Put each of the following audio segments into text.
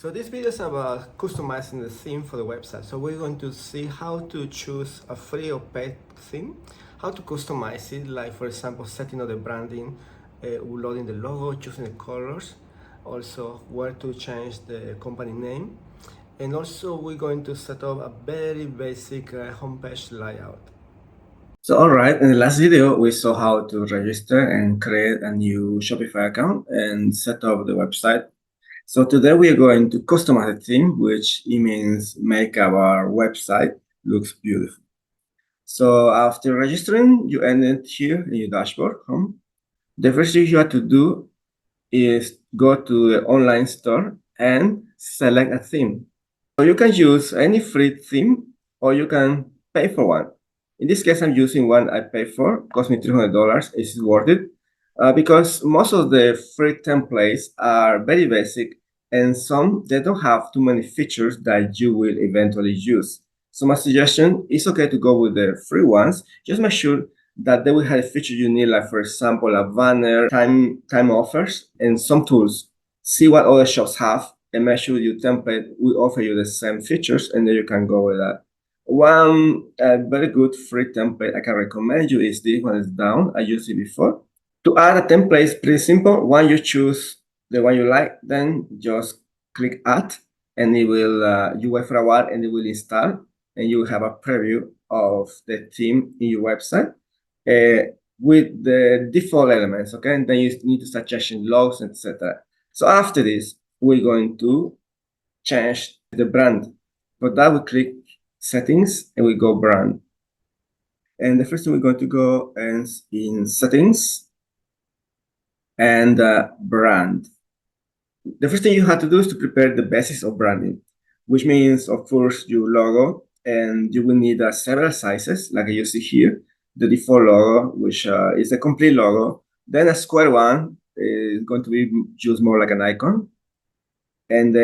So this video is about customizing the theme for the website. So we're going to see how to choose a free or paid theme, how to customize it, like for example, setting up the branding, loading the logo, choosing the colors, also where to change the company name. And also we're going to set up a very basic homepage layout. So alright, in the last video we saw how to register and create a new Shopify account and set up the website. So today we are going to customize the theme, which means make our website looks beautiful. So after registering, you end it here in your dashboard, home. The first thing you have to do is go to the online store and select a theme. So you can use any free theme or you can pay for one. In this case, I'm using one I paid for, cost me $300, it's worth it. Because most of the free templates are very basic and some they don't have too many features that you will eventually use. So my suggestion is okay to go with the free ones. Just make sure that they will have a feature you need, like for example, a banner, time offers, and some tools. See what other shops have and make sure your template will offer you the same features, and then you can go with that. One very good free template I can recommend you is this one is down. I used it before. To add a template is pretty simple. Once you choose the one you like, then just click add and it will, you wait for a while and it will install and you will have a preview of the theme in your website with the default elements, okay? And then you need to start changing logs, etc. So after this, we're going to change the brand. For that, we click settings and we go brand. And the first thing we're going to go is in settings and brand. The first thing you have to do is to prepare the basics of branding, which means, of course, your logo, and you will need several sizes, like you see here, the default logo, which is a complete logo. Then a square one is going to be used more like an icon. And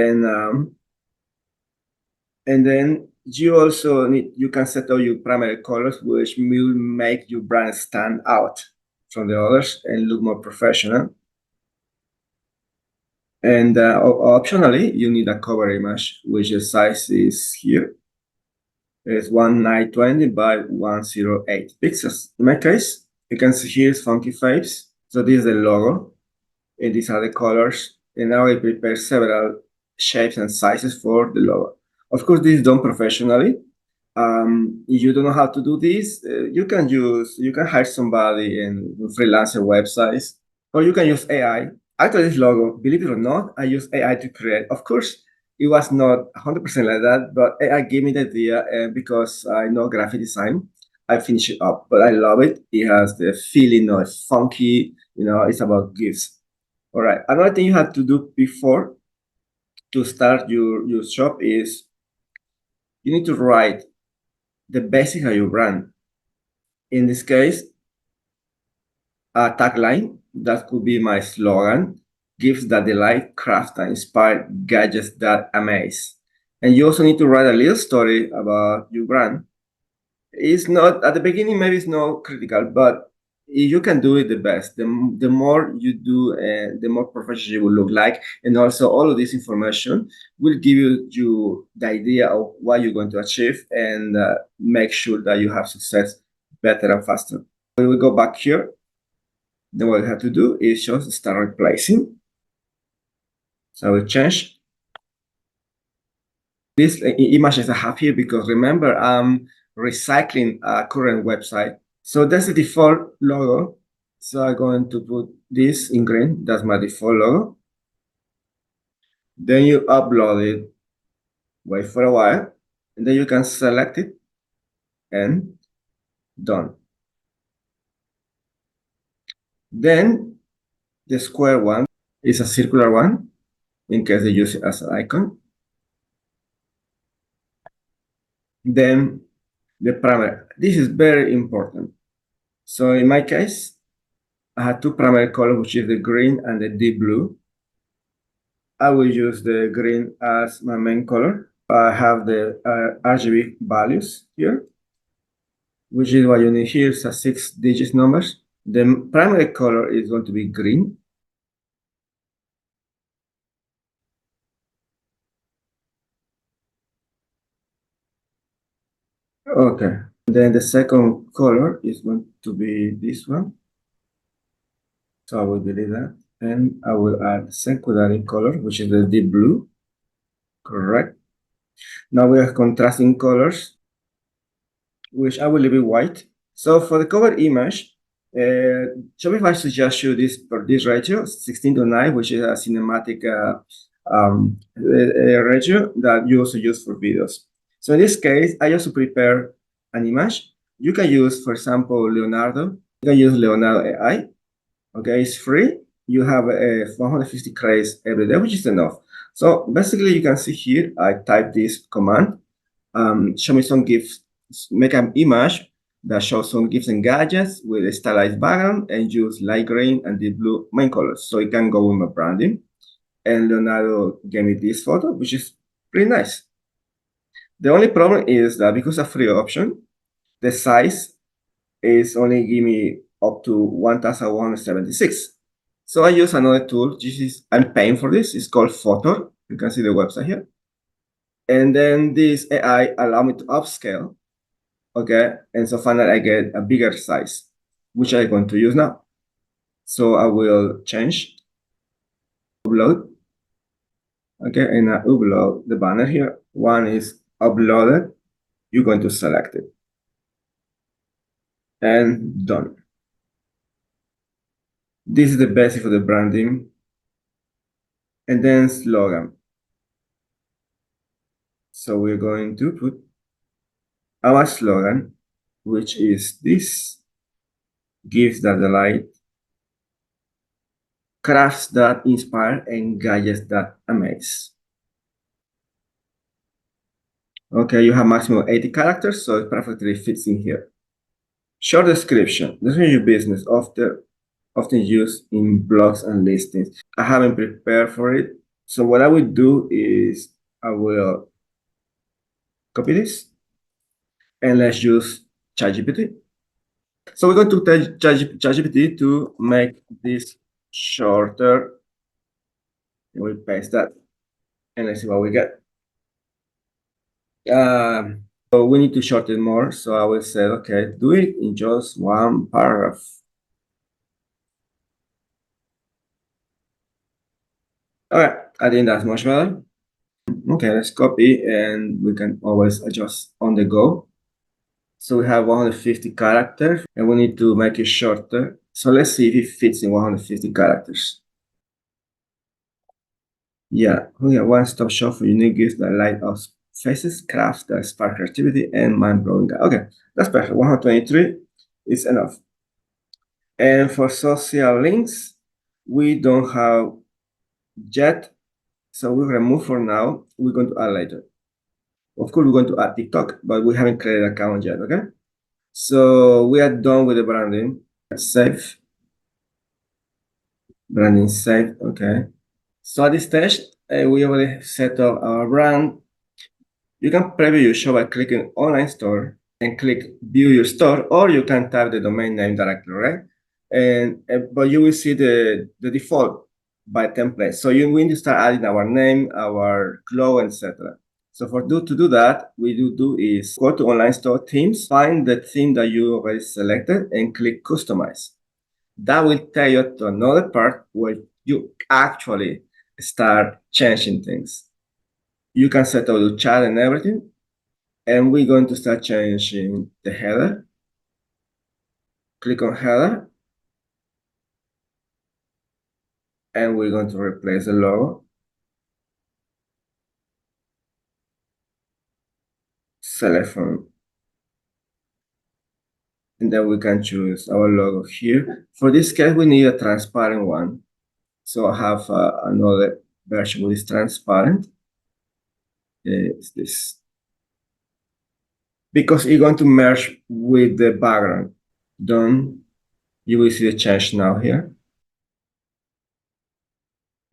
then you also need, you can set up your primary colors, which will make your brand stand out from the others and look more professional. And optionally, you need a cover image, which the size is here. It's 1920 by 108 pixels. In my case, you can see here is funky face. So this is the logo, and these are the colors. And now I prepare several shapes and sizes for the logo. Of course, this is done professionally. If you don't know how to do this, you can hire somebody in freelancer websites, or you can use AI. Actually, this logo, believe it or not, I use AI to create. Of course, it was not 100% like that, but AI gave me the idea, and because I know graphic design, I finish it up. But I love it. It has the feeling of funky, it's about gifts. All right, another thing you have to do before to start your shop is you need to write the basic of your brand. In this case, a tagline, that could be my slogan, gifts that delight, craft and inspire, gadgets that amaze. And you also need to write a little story about your brand. It's not, at the beginning, maybe it's not critical, but if you can do it the best, the more you do, the more professional you will look like. And also all of this information will give you the idea of what you're going to achieve and make sure that you have success better and faster. When we go back here, then what we have to do is just start replacing. So we change these images I have here because remember, I'm recycling a current website. So that's the default logo. So I'm going to put this in green. That's my default logo. Then you upload it, wait for a while, and then you can select it and done. Then the square one is a circular one in case they use it as an icon. Then the primary. This is very important. So in my case, I have two primary colors, which is the green and the deep blue. I will use the green as my main color. I have the RGB values here, which is what you need here, is a 6-digit numbers. The primary color is going to be green. Okay, then the second color is going to be this one. So I will delete that and I will add secondary color, which is the deep blue. Correct. Now we have contrasting colors, which I will leave it white. So for the cover image, Shopify suggests you this ratio, 16:9, which is a cinematic ratio that you also use for videos. So in this case, I also prepare an image. You can use, for example, Leonardo. You can use Leonardo AI. Okay, it's free. You have 150 credits every day, which is enough. So basically, you can see here, I type this command, show me some gifts, make an image that shows some gifts and gadgets with a stylized background and use light green and deep blue main colors. So it can go with my branding. And Leonardo gave me this photo, which is pretty nice. The only problem is that because a free option, the size is only give me up to 1176. So I use another tool. I'm paying for this. It's called Photor. You can see the website here. And then this AI allow me to upscale. Okay. And so finally I get a bigger size, which I'm going to use now. So I will change, upload. Okay. And I upload the banner here. One is uploaded. You're going to select it. And done. This is the basic for the branding. And then slogan. So we're going to put our slogan, which is this: gifts that delight, crafts that inspire, and gadgets that amaze. Okay, you have maximum 80 characters, so it perfectly fits in here. Short description. This is your business, often used in blogs and listings. I haven't prepared for it. So what I will do is I will copy this and let's use ChatGPT. So we're going to tell ChatGPT to make this shorter. And we paste that and let's see what we get. So we need to shorten more. So I will say, okay, do it in just one paragraph. Okay, I think that's much better. Okay, let's copy and we can always adjust on the go. So we have 150 characters and we need to make it shorter. So let's see if it fits in 150 characters. Yeah, we have one-stop shop for unique gifts that light up faces, crafts that spark creativity, and mind-blowing. Okay, that's perfect. 123 is enough. And for social links, we don't have yet, so we remove for now. We're going to add later. Of course, we're going to add TikTok, but we haven't created an account yet, okay? So we are done with the branding. Save. Branding saved, okay. So at this stage, we already set up our brand. You can preview your show by clicking online store and click view your store, or you can type the domain name directly, right? And but you will see the default by template. So we need to start adding our name, our glow, etc. So to do that, we do is go to online store themes, find the theme that you already selected, and click customize. That will take you to another part where you actually start changing things. You can set up the chat and everything, and we're going to start changing the header. Click on header, and we're going to replace the logo. Select from, and then we can choose our logo here. For this case, we need a transparent one. So I have another version which is transparent. It's this. Because it's going to merge with the background. Done. You will see the change now here.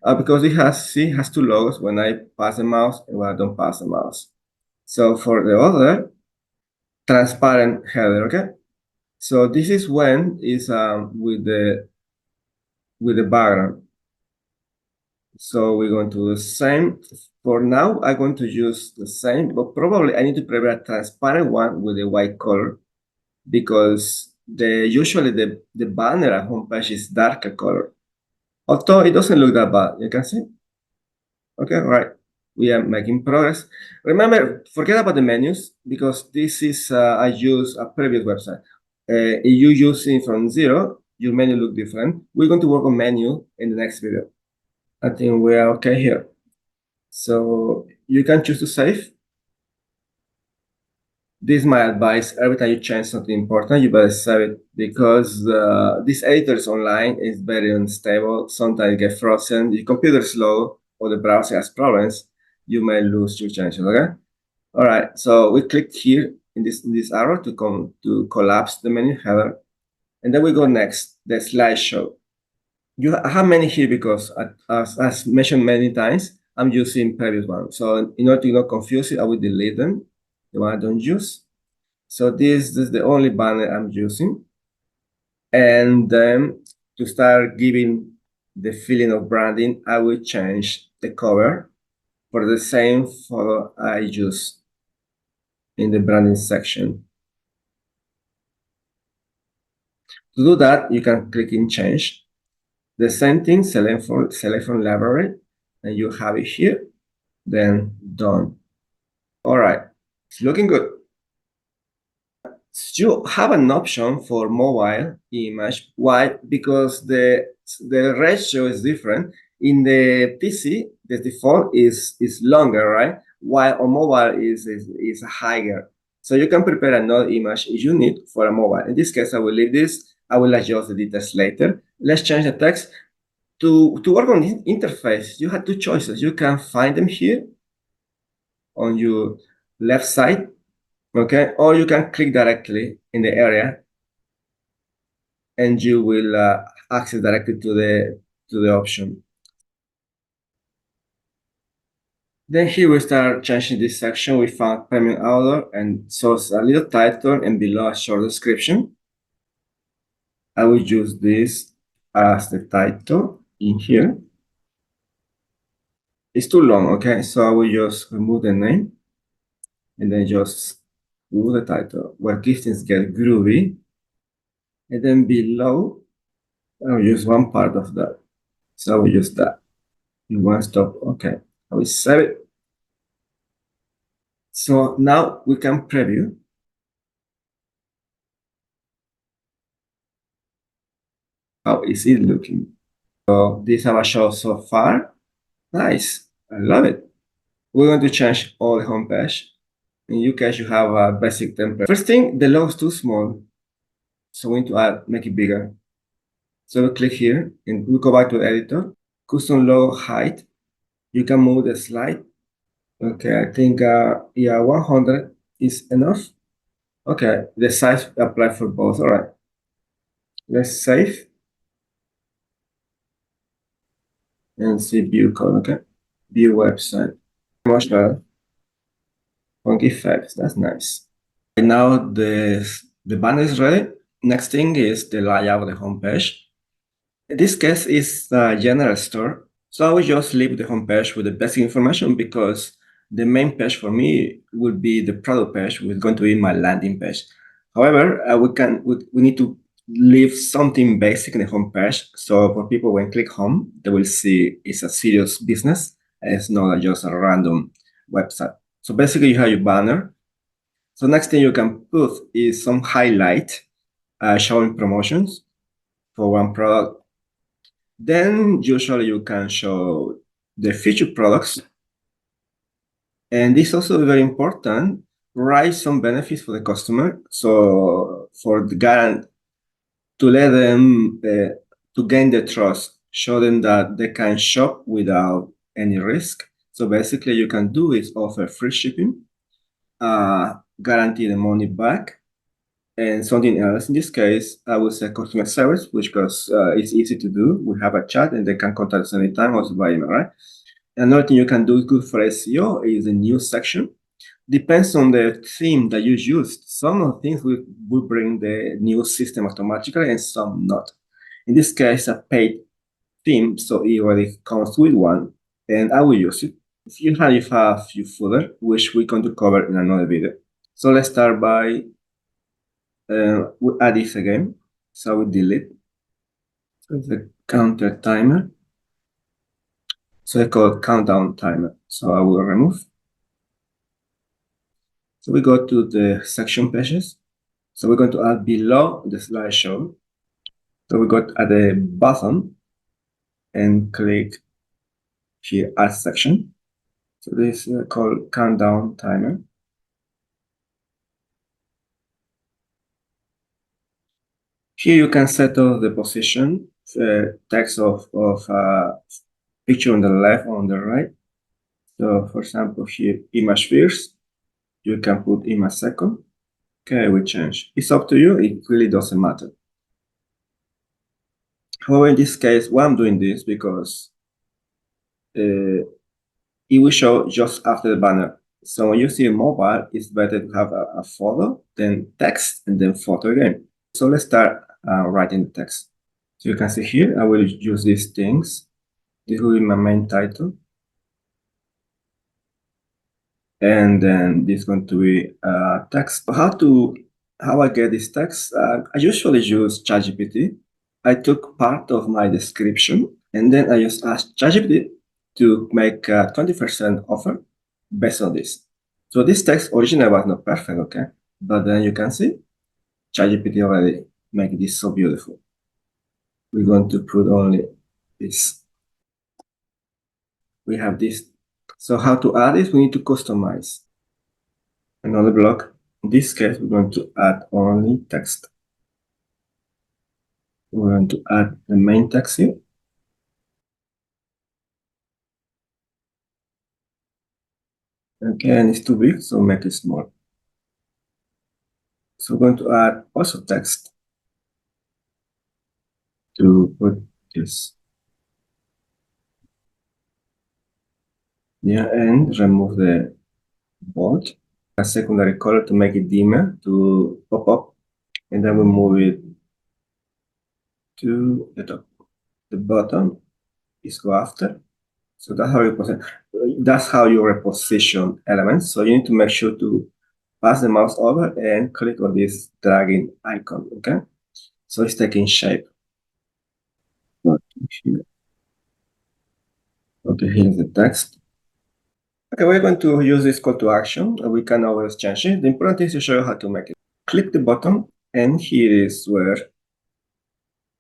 Because it has two logos when I pass the mouse and when I don't pass the mouse. So for the other, transparent header, okay? So this is when it's with the background. So we're going to do the same. For now, I'm going to use the same, but probably I need to prepare a transparent one with a white color because usually the banner at homepage is darker color. Although it doesn't look that bad, you can see. Okay, right. We are making progress. Remember, forget about the menus because this is I use a previous website. If you use it from zero, your menu look different. We're going to work on menu in the next video. I think we are okay here. So you can choose to save. This is my advice. Every time you change something important, you better save it because this editor is online is very unstable. Sometimes you get frozen, your computer is slow, or the browser has problems. You may lose your changes. Okay. All right. So we click here in this arrow to come to collapse the menu header, and then we go next the slideshow. I have many here because as mentioned many times, I'm using previous one. So in order to not confuse it, I will delete them, the one I don't use. So this is the only banner I'm using. And then to start giving the feeling of branding, I will change the cover for the same photo I use in the branding section. To do that, you can click in change. The same thing, select from library, and you have it here. Then done. All right, it's looking good. You have an option for mobile image. Why? Because the ratio is different. In the PC, the default is longer, right? While on mobile is higher. So you can prepare another image if you need for a mobile. In this case, I will leave this. I will adjust the details later. Let's change the text. To work on the interface, you have two choices. You can find them here on your left side, okay? Or you can click directly in the area and you will access directly to the option. Then here we start changing this section. We found premium author and so it's a little title and below a short description. I will use this as the title in here. It's too long, okay? So I will just remove the name and then just remove the title where giftings get groovy. And then below, I'll use one part of that. So I will use that in one stop. Okay, I will save it. So now we can preview. How is it looking? So this is our show so far. Nice, I love it. We're going to change all the homepage. In your case, you have a basic template. First thing, the logo is too small. So we need to make it bigger. So we click here and we go back to editor, custom logo height. You can move the slide. Okay, I think, yeah, 100 is enough. Okay, the size apply for both. All right, let's save and see view code. Okay, view website. Much better. Funky effects. That's nice. And now the banner is ready. Next thing is the layout of the homepage. In this case, is a general store. So I will just leave the homepage with the basic information because the main page for me will be the product page, which is going to be my landing page. However, we need to leave something basic in the homepage. So for people when click home, they will see it's a serious business. And it's not just a random website. So basically, you have your banner. So next thing you can put is some highlight showing promotions for one product. Then usually you can show the featured products. And this is also very important, write some benefits for the customer. So for the guarantee to let them to gain their trust, show them that they can shop without any risk. So basically you can do is offer free shipping, guarantee the money back, and something else. In this case, I would say customer service, which because it's easy to do. We have a chat and they can contact us anytime, also by email, right? Another thing you can do good for SEO is the news section. Depends on the theme that you used. Some of the things will bring the news system automatically and some not. In this case, a paid theme, so it already comes with one, and I will use it. If you have a few footer, which we're going to cover in another video. So let's start by we add this again. So we delete the counter timer. So I call it countdown timer. So I will remove. So we go to the section pages. So we're going to add below the slideshow. So we go at the bottom and click here add section. So this is called countdown timer. Here you can set up the position, text of picture on the left or on the right. So for example, here image first, you can put image second. Okay, we change. It's up to you, it really doesn't matter. However, in this case, why I'm doing this, because it will show just after the banner. So when you see a mobile, it's better to have a photo, then text, and then photo again. So let's start writing the text. So you can see here, I will use these things. This will be my main title. And then this is going to be text. How I get this text? I usually use ChatGPT. I took part of my description and then I just asked ChatGPT to make a 20% offer based on this. So this text originally was not perfect, okay? But then you can see ChatGPT already make this so beautiful. We're going to put only this. We have this. So how to add it? We need to customize another block. In this case, we're going to add only text. We're going to add the main text here. Okay, and it's too big, so make it small. So we're going to add also text to put this. Yeah, and remove the bold. A secondary color to make it dimmer to pop up, and then we move it to the top. The bottom is go after. So that's how you reposition elements. So you need to make sure to pass the mouse over and click on this dragging icon, okay? So it's taking shape. Okay, here's the text. Okay, we're going to use this call to action. We can always change it. The important thing is to show you how to make it. Click the button, and here is where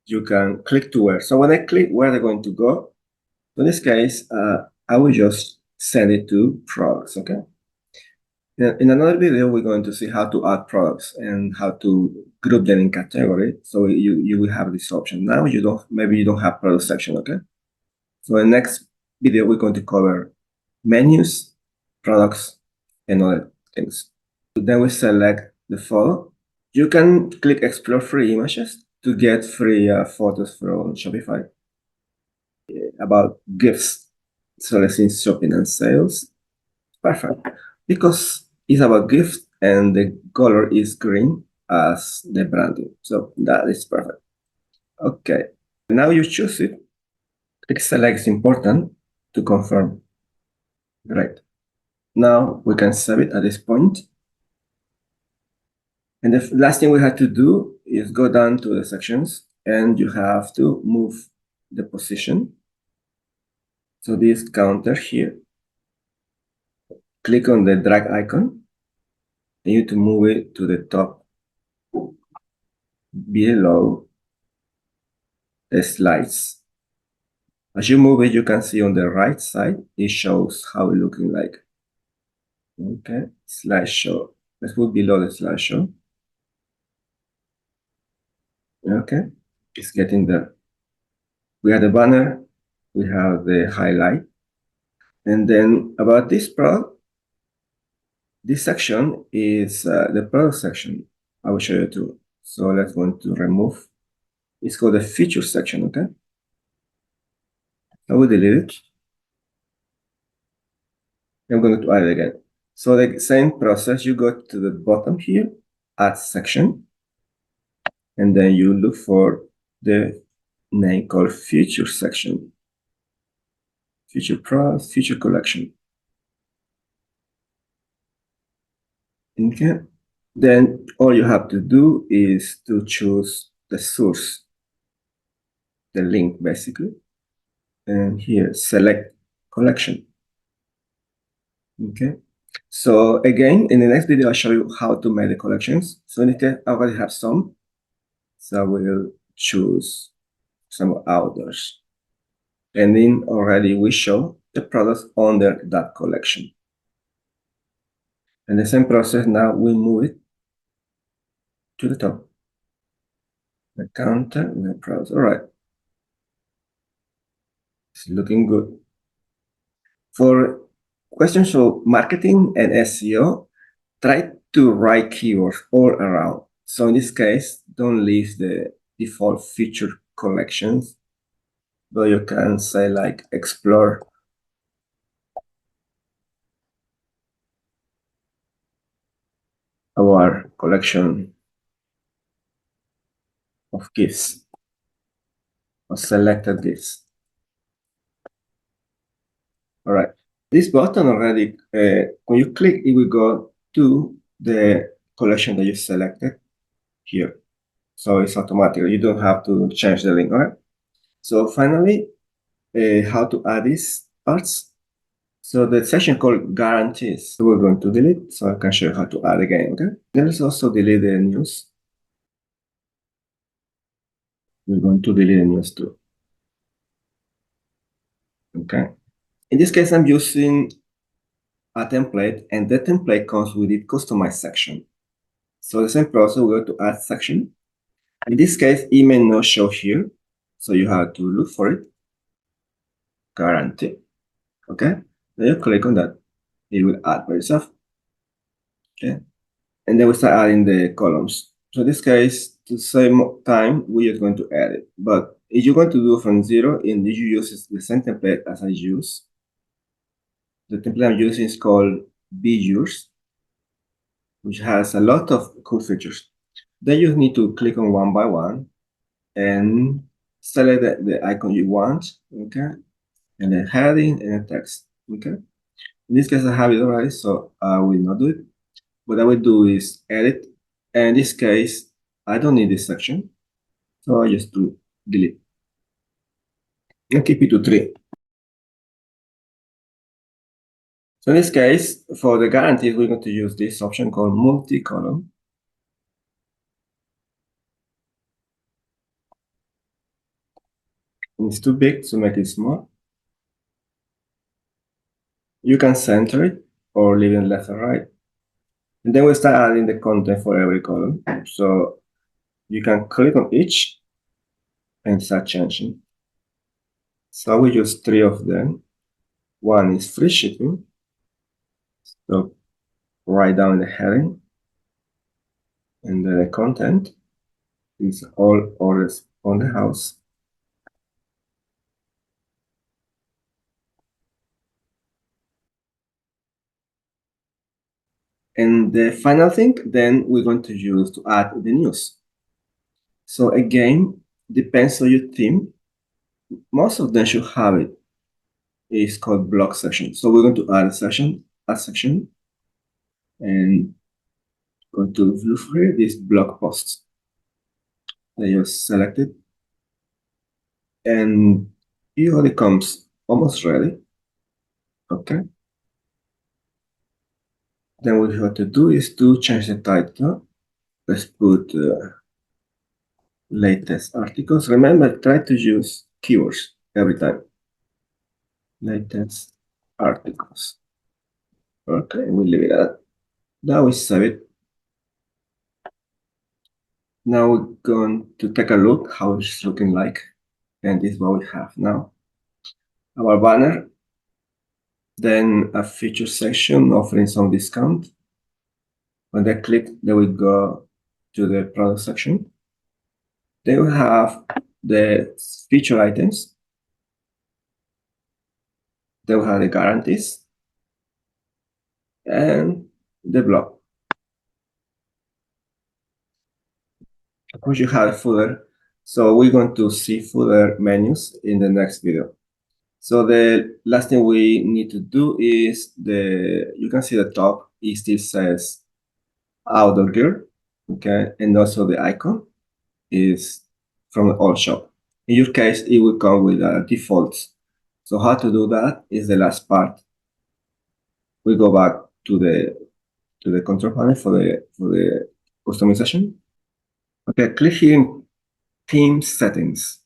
you can click to where. So when I click where they're going to go, in this case, I will just send it to products, okay? In another video, we're going to see how to add products and how to group them in category. So you will have this option. Now maybe you don't have product section, okay? So in the next video, we're going to cover menus, products, and other things. Then we select the photo. You can click explore free images to get free photos from Shopify about gifts. So let's see shopping and sales. Perfect. Because it's about gifts and the color is green as the branding. So that is perfect. Okay. Now you choose it. Click select is important to confirm. Great. Now we can save it at this point. And the last thing we have to do is go down to the sections and you have to move the position. So this counter here, click on the drag icon. You need to move it to the top below the slides. As you move it, you can see on the right side, it shows how it's looking like. Okay, slideshow. Let's put below the slideshow. Okay, it's getting there. We have the banner, we have the highlight. And then about this product, this section is the product section. I will show you too. So let's go to remove. It's called the feature section, okay? I will delete it. I'm going to add it again. So the same process, you go to the bottom here, add section, and then you look for the name called Feature section, Feature Products, Feature Collection. Okay. Then all you have to do is to choose the source, the link basically, and here select collection. Okay. So again, in the next video, I'll show you how to make the collections. So in this case, I already have some. So I will choose some outdoors. And then already we show the products under that collection. And the same process now we move it to the top. The counter, we have products. All right. It's looking good. For questions of marketing and SEO, try to write keywords all around. So in this case, don't leave the default feature collections, but you can say like explore our collection of gifts or selected gifts. All right. This button already, when you click, it will go to the collection that you selected here. So it's automatic. You don't have to change the link. All right. So finally, how to add these parts. So the section called guarantees, we're going to delete, so I can show you how to add again, okay? Then let's also delete the news. We're going to delete the news too. Okay. In this case, I'm using a template, and the template comes with the customized section. So the same process, we're going to add section. In this case, it may not show here, so you have to look for it. Guarantee. Okay. Then you click on that. It will add by itself. Okay. And then we start adding the columns. So in this case, to save more time, we are going to add it. But if you're going to do from zero, and you use the same template as I use, the template I'm using is called Be Yours, which has a lot of cool features. Then you need to click on one by one and select the icon you want, okay? And the heading and the text, okay? In this case, I have it already, so I will not do it. What I will do is edit. And in this case, I don't need this section, so I just do delete and keep it to 3. So in this case, for the guarantees, we're going to use this option called multi-column. It's too big, so make it small. You can center it or leave it left or right. And then we start adding the content for every column. So you can click on each and start changing. So we use 3 of them. One is free shipping. So write down the heading, and the content is all orders on the house. And the final thing, then we're going to use to add the news. So again, depends on your theme. Most of them should have it. It's called blog section. So we're going to add a section, and going to view for this blog post that you selected. And it already comes almost ready. Okay. Then what you have to do is to change the title. Let's put latest articles. Remember, try to use keywords every time. Latest articles. Okay, we'll leave it at that. Now we save it. Now we're going to take a look how it's looking like. And this is what we have now. Our banner, then a feature section offering some discount. When they click, they will go to the product section. They will have the feature items. They will have the guarantees and the blog. Of course, you have a footer. So we're going to see further menus in the next video. So the last thing we need to do is you can see the top, it still says outdoor gear, okay? And also the icon is from the old shop. In your case, it will come with defaults. So how to do that is the last part. We go back to the control panel for the customization. Okay, click here in theme settings.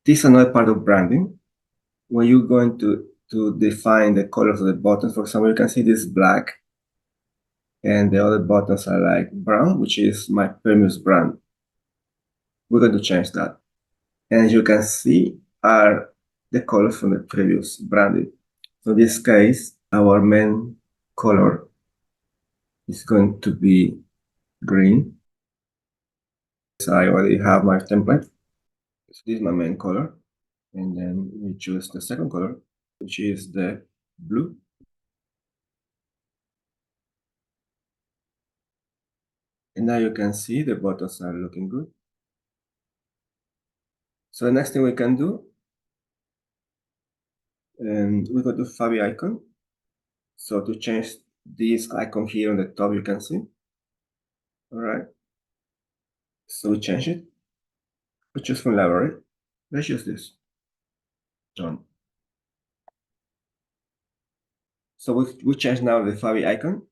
This is another part of branding. When you're going to define the colors of the buttons, for example, you can see this black and the other buttons are like brown, which is my previous brand. We're going to change that. And as you can see are the colors from the previous branding. So in this case, our main color is going to be green. So I already have my template. So this is my main color. And then we choose the second color, which is the blue. And now you can see the buttons are looking good. So the next thing we can do, and we go to Fabi icon. So to change this icon here on the top, you can see. All right. So we change it. We choose from library. Let's use this. Done. So we change now the Fabi icon.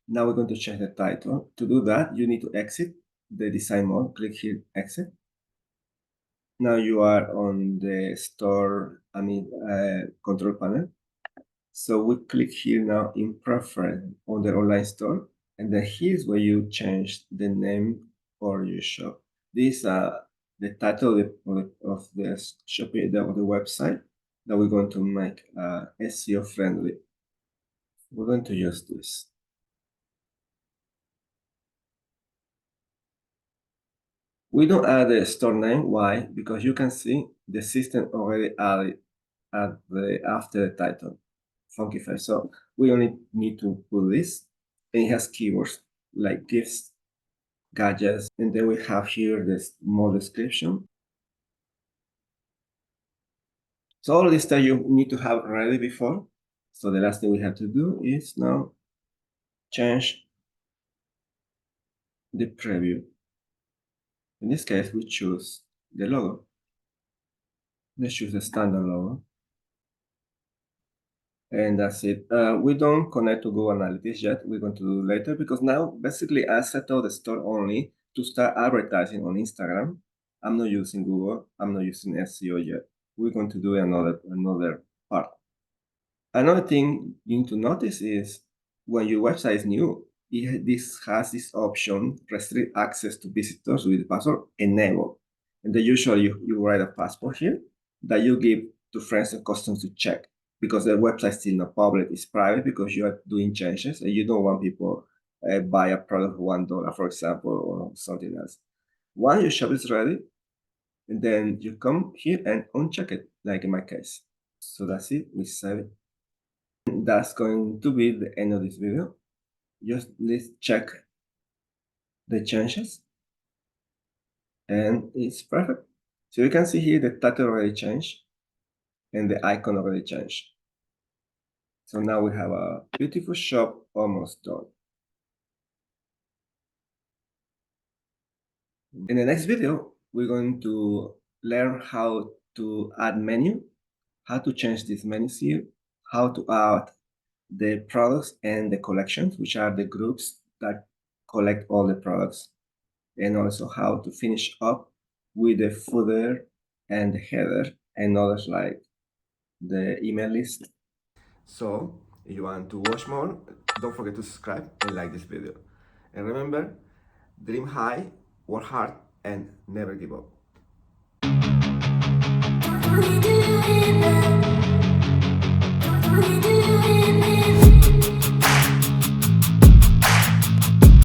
Now we're going to change the title. To do that, you need to exit the design mode. Click here, exit. Now you are on the store, control panel. So we click here now in preference on the online store. And then here's where you change the name for your shop. This the title of the Shopify of the website that we're going to make SEO friendly. We're going to use this. We don't add the store name. Why? Because you can see the system already added after the title, Funkify. So we only need to put this, and it has keywords like gifts, gadgets, and then we have here this more description. So all of this stuff you need to have ready before. So the last thing we have to do is now change the preview. In this case, we choose the logo. Let's choose the standard logo. And that's it. We don't connect to Google Analytics yet. We're going to do later because now basically I set up the store only to start advertising on Instagram. I'm not using Google. I'm not using SEO yet. We're going to do another part. Another thing you need to notice is when your website is new, this has this option, restrict access to visitors with password enable. And then usually you write a password here that you give to friends and customers to check because the website is still not public, it's private because you are doing changes and you don't want people buy a product for $1, for example, or something else. Once your shop is ready, and then you come here and uncheck it, like in my case. So that's it, we save it. That's going to be the end of this video. Just let's check the changes and it's perfect. So you can see here the title already changed and the icon already changed. So now we have a beautiful shop almost done. In the next video, we're going to learn how to add menu, how to change these menus here, how to add the products and the collections, which are the groups that collect all the products, and also how to finish up with the footer and the header and others like the email list. So if you want to watch more, don't forget to subscribe and like this video. And remember, dream high, work hard, and never give up. We do it, we do